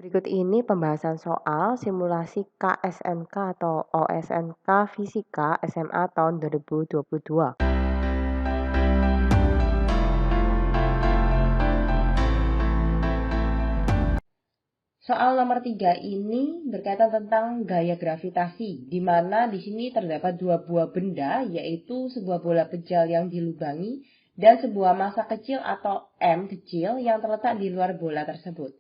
Berikut ini pembahasan soal simulasi KSMK atau OSMK Fisika SMA tahun 2022. Soal nomor 3 ini berkaitan tentang gaya gravitasi, di mana di sini terdapat dua buah benda, yaitu sebuah bola pejal yang dilubangi dan sebuah massa kecil atau M kecil yang terletak di luar bola tersebut.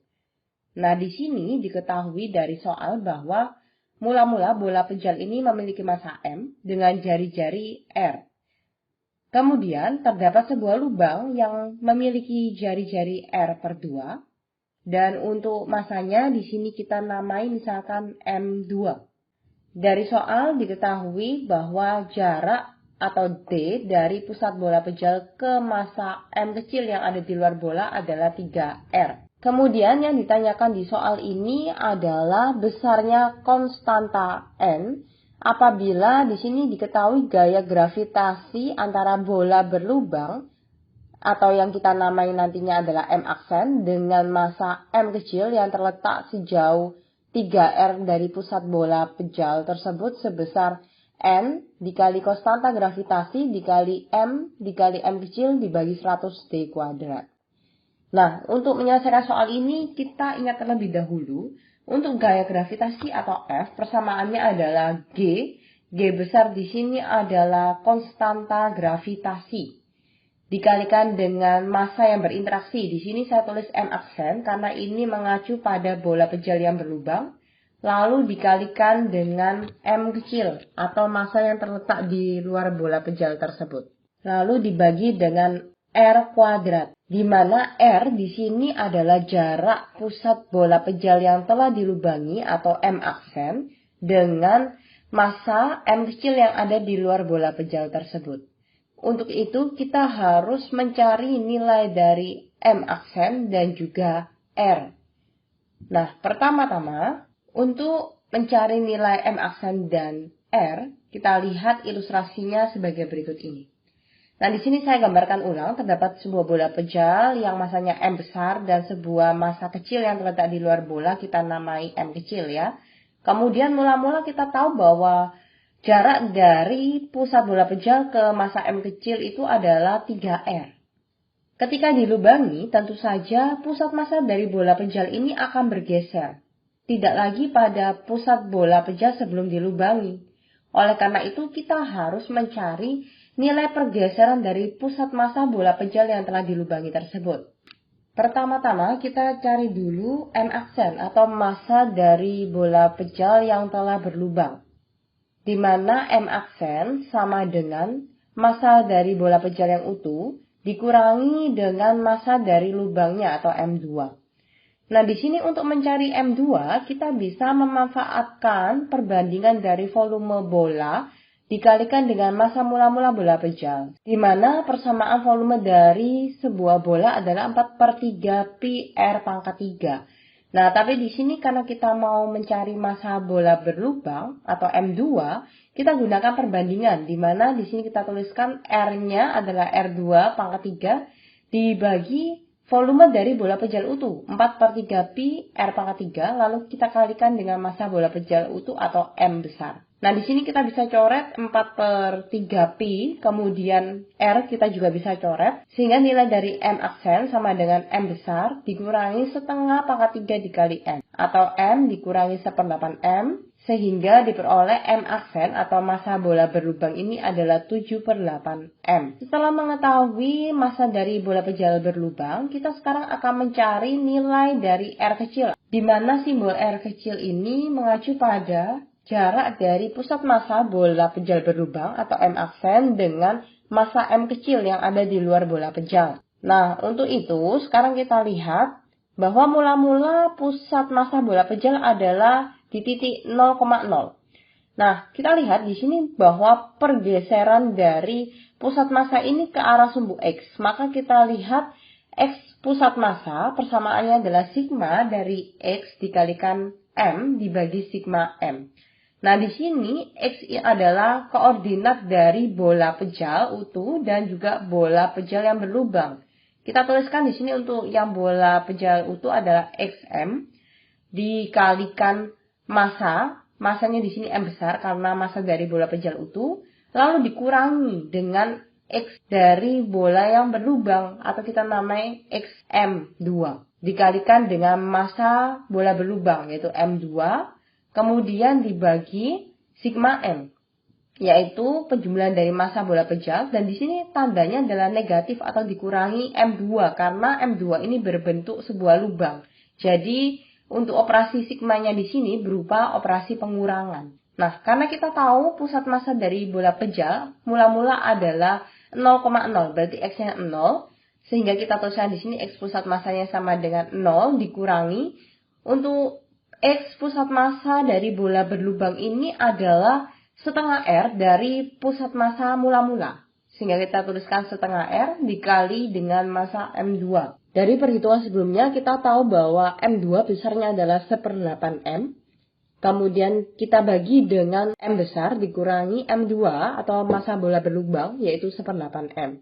Nah, di sini diketahui dari soal bahwa mula-mula bola pejal ini memiliki massa M dengan jari-jari R. Kemudian terdapat sebuah lubang yang memiliki jari-jari R per 2. Dan untuk massanya di sini kita namai misalkan M2. Dari soal diketahui bahwa jarak atau D dari pusat bola pejal ke massa M kecil yang ada di luar bola adalah 3R. Kemudian yang ditanyakan di soal ini adalah besarnya konstanta N apabila di sini diketahui gaya gravitasi antara bola berlubang atau yang kita namai nantinya adalah M aksen dengan massa M kecil yang terletak sejauh 3R dari pusat bola pejal tersebut sebesar N dikali konstanta gravitasi dikali M kecil dibagi 100 D kuadrat. Nah, untuk menyelesaikan soal ini kita ingat terlebih dahulu untuk gaya gravitasi atau F persamaannya adalah G. G besar di sini adalah konstanta gravitasi dikalikan dengan massa yang berinteraksi. Di sini saya tulis M aksen karena ini mengacu pada bola pejal yang berlubang. Lalu dikalikan dengan M kecil atau massa yang terletak di luar bola pejal tersebut. Lalu dibagi dengan R kuadrat, di mana R di sini adalah jarak pusat bola pejal yang telah dilubangi atau M aksen dengan massa M kecil yang ada di luar bola pejal tersebut. Untuk itu kita harus mencari nilai dari M aksen dan juga R. Nah, pertama-tama untuk mencari nilai M aksen dan R, kita lihat ilustrasinya sebagai berikut ini. Nah, di sini saya gambarkan ulang, terdapat sebuah bola pejal yang massanya M besar dan sebuah massa kecil yang terletak di luar bola, kita namai M kecil ya. Kemudian mula-mula kita tahu bahwa jarak dari pusat bola pejal ke massa M kecil itu adalah 3R. Ketika dilubangi, tentu saja pusat massa dari bola pejal ini akan bergeser. Tidak lagi pada pusat bola pejal sebelum dilubangi. Oleh karena itu, kita harus mencari nilai pergeseran dari pusat massa bola pejal yang telah dilubangi tersebut. Pertama-tama kita cari dulu M aksen atau massa dari bola pejal yang telah berlubang, di mana M aksen sama dengan massa dari bola pejal yang utuh dikurangi dengan massa dari lubangnya atau M2. Nah, di sini untuk mencari M2 kita bisa memanfaatkan perbandingan dari volume bola dikalikan dengan massa mula-mula bola pejal, di mana persamaan volume dari sebuah bola adalah 4/3 pi R pangkat 3. Nah, tapi di sini karena kita mau mencari massa bola berlubang atau M2, kita gunakan perbandingan, di mana di sini kita tuliskan R-nya adalah R2 pangkat 3 dibagi volume dari bola pejal utuh, 4/3 pi R pangkat 3, lalu kita kalikan dengan massa bola pejal utuh atau M besar. Nah, di sini kita bisa coret 4/3 pi, kemudian R kita juga bisa coret, sehingga nilai dari M aksen sama dengan M besar dikurangi setengah pangkat 3 dikali M, atau M dikurangi 1/8 M, sehingga diperoleh M aksen atau massa bola berlubang ini adalah 7/8 M. Setelah mengetahui massa dari bola pejal berlubang, kita sekarang akan mencari nilai dari R kecil, di mana simbol R kecil ini mengacu pada jarak dari pusat massa bola pejal berlubang atau M aksen dengan massa M kecil yang ada di luar bola pejal. Nah, untuk itu sekarang kita lihat bahwa mula-mula pusat massa bola pejal adalah di titik 0,0. Nah, kita lihat di sini bahwa pergeseran dari pusat massa ini ke arah sumbu X. Maka kita lihat X pusat massa persamaannya adalah sigma dari X dikalikan M dibagi sigma M. Nah, di sini X adalah koordinat dari bola pejal utuh dan juga bola pejal yang berlubang. Kita tuliskan di sini untuk yang bola pejal utuh adalah XM. dikalikan masanya di sini M besar karena massa dari bola pejal utuh, lalu dikurangi dengan X dari bola yang berlubang atau kita namai XM2 dikalikan dengan massa bola berlubang yaitu M2, kemudian dibagi sigma M yaitu penjumlahan dari massa bola pejal, dan di sini tandanya adalah negatif atau dikurangi M2 karena M2 ini berbentuk sebuah lubang. Jadi untuk operasi sigmanya di sini berupa operasi pengurangan. Nah, karena kita tahu pusat massa dari bola pejal mula-mula adalah 0,0, berarti X-nya 0, sehingga kita tuliskan di sini X pusat massanya sama dengan 0 dikurangi. Untuk X pusat massa dari bola berlubang ini adalah setengah R dari pusat massa mula-mula. Sehingga kita tuliskan setengah R dikali dengan massa M2. Dari perhitungan sebelumnya kita tahu bahwa M2 besarnya adalah 1/8 M. Kemudian kita bagi dengan M besar dikurangi M2 atau massa bola berlubang yaitu 1/8 M.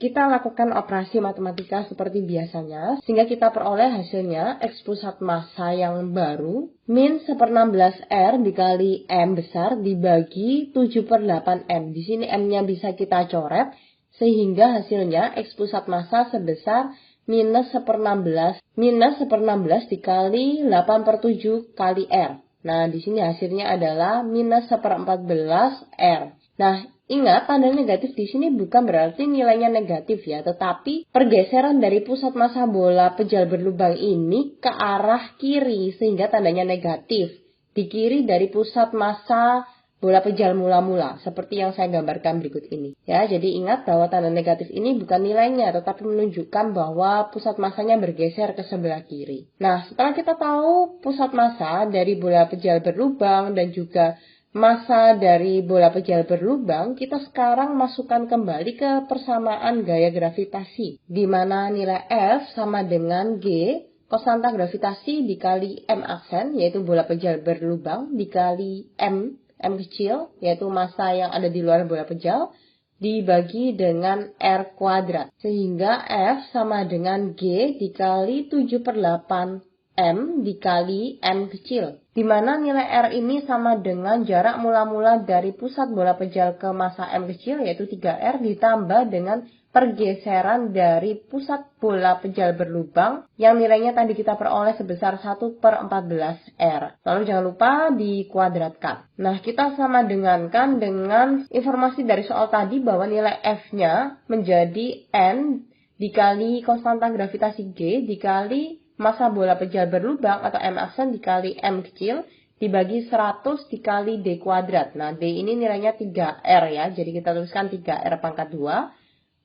Kita lakukan operasi matematika seperti biasanya, sehingga kita peroleh hasilnya X pusat massa yang baru min 1/16 R dikali M besar dibagi 7/8 M. Di sini M-nya bisa kita coret, sehingga hasilnya X pusat massa sebesar minus 1/16 dikali 8/7 kali R. Nah, di sini hasilnya adalah minus 1/14 R. Nah, ingat, tanda negatif di sini bukan berarti nilainya negatif ya, tetapi pergeseran dari pusat massa bola pejal berlubang ini ke arah kiri sehingga tandanya negatif. Di kiri dari pusat massa bola pejal mula-mula, seperti yang saya gambarkan berikut ini. Ya, jadi ingat bahwa tanda negatif ini bukan nilainya, tetapi menunjukkan bahwa pusat massanya bergeser ke sebelah kiri. Nah, setelah kita tahu pusat massa dari bola pejal berlubang dan juga massa dari bola pejal berlubang, kita sekarang masukkan kembali ke persamaan gaya gravitasi, di mana nilai F sama dengan G, konstanta gravitasi dikali M aksen, yaitu bola pejal berlubang, dikali M kecil, yaitu massa yang ada di luar bola pejal, dibagi dengan R kuadrat. Sehingga F sama dengan G dikali 7/8 M dikali M kecil, di mana nilai R ini sama dengan jarak mula-mula dari pusat bola pejal ke massa M kecil, yaitu 3R, ditambah dengan pergeseran dari pusat bola pejal berlubang yang nilainya tadi kita peroleh sebesar 1/14 R. Lalu jangan lupa dikuadratkan. Nah, kita sama dengankan dengan informasi dari soal tadi bahwa nilai F-nya menjadi N dikali konstanta gravitasi G dikali massa bola pejal berlubang atau M aksen dikali M kecil dibagi 100 dikali D kuadrat. Nah, D ini nilainya 3R ya, jadi kita tuliskan 3R pangkat 2.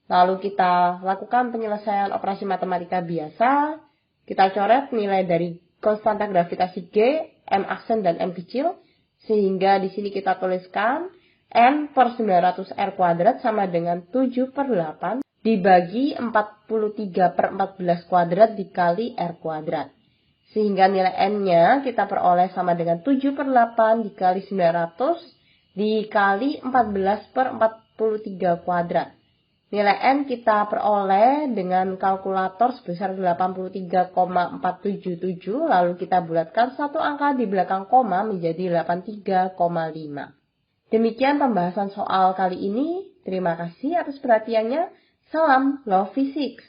Lalu kita lakukan penyelesaian operasi matematika biasa. Kita coret nilai dari konstanta gravitasi G, M aksen dan M kecil. Sehingga di sini kita tuliskan N/900R kuadrat sama dengan 7/8 dibagi 43/14 kuadrat dikali R kuadrat. Sehingga nilai N-nya kita peroleh sama dengan 7/8 dikali 900 dikali 14/43 kuadrat. Nilai N kita peroleh dengan kalkulator sebesar 83,477, lalu kita bulatkan satu angka di belakang koma menjadi 83,5. Demikian pembahasan soal kali ini. Terima kasih atas perhatiannya. Salam Love Physics.